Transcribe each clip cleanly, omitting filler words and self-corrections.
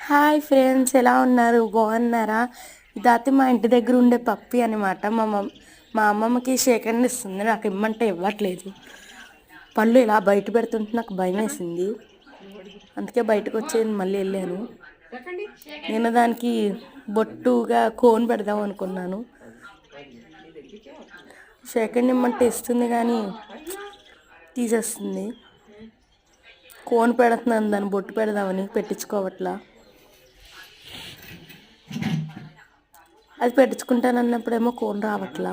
Hi friends, ఎలా ఉన్నారు? బాగున్నారా? ఇదైతే మా ఇంటి దగ్గర ఉండే పప్పి అనమాట. మా అమ్మమ్మకి షేకండ్ ఇస్తుంది, నాకు ఇమ్మంటే ఇవ్వట్లేదు. పళ్ళు ఇలా బయట పెడుతుంటే నాకు భయం వేసింది, అందుకే బయటకు వచ్చి మళ్ళీ వెళ్ళాను. నేను దానికి బొట్టుగా కోన్ పెడదాం అనుకున్నాను. షేకండ్ ఇమ్మంటే ఇస్తుంది కానీ తీసేస్తుంది. కోన్ పెడుతున్నాను, దాన్ని బొట్టు పెడదామని పెట్టించుకోవట్లా. అది పెట్టించుకుంటానన్నప్పుడేమో కోన్ రావట్లా.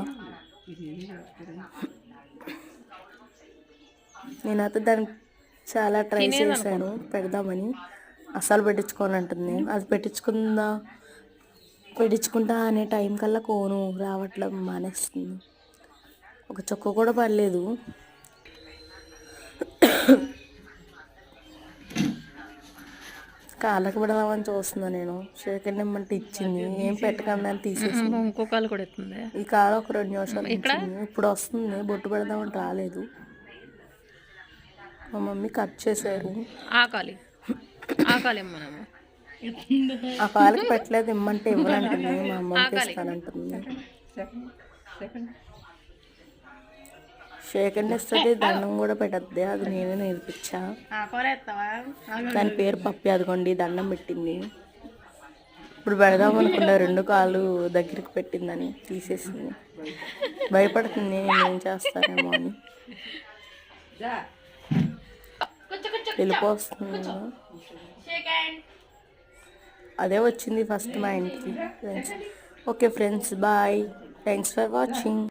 నేనైతే దాన్ని చాలా ట్రై చేశాను పెడదామని, అస్సలు పెట్టించుకోనంటుంది. అది పెట్టించుకుంటా అనే టైం కల్లా కోను రావట్లేదు, మానేస్తుంది. ఒక చొక్క కూడా పడలేదు. కాళ్ళకి పెడదామని చూస్తున్నా నేను. షేకండ్ ఇమ్మంటే ఇచ్చింది, ఏం పెట్టకుండా తీసేసింది. ఇంకో కాలు కూడా ఎత్తుంది. ఈ కాలు ఒక 2 నిమిషాలు ఇచ్చింది, ఇప్పుడు వస్తుంది. బొట్టు పెడదామని రాలేదు. మా మమ్మీ కట్ చేశారు. ఆ కాలుకి పెట్టలేదు, ఇమ్మంటే ఇవ్వనంటుంది. మా అమ్మకి ఇస్తానంటుంది. షేకండ్ ఇస్తుంది, దండం కూడా పెట్టద్ది. అది నేనే నేర్పించా. దాని పేరు పప్పి. అదిగోండి దండం పెట్టింది. ఇప్పుడు పెడదాం అనుకున్నా, 2 కాళ్ళు దగ్గరికి పెట్టిందని తీసేసింది. భయపడుతుంది నేను ఏం చేస్తానేమో అని. వెళ్ళిపోతుంది. అదే వచ్చింది ఫస్ట్ మా ఇంటికి. Friends, okay friends, bye. Thanks for watching.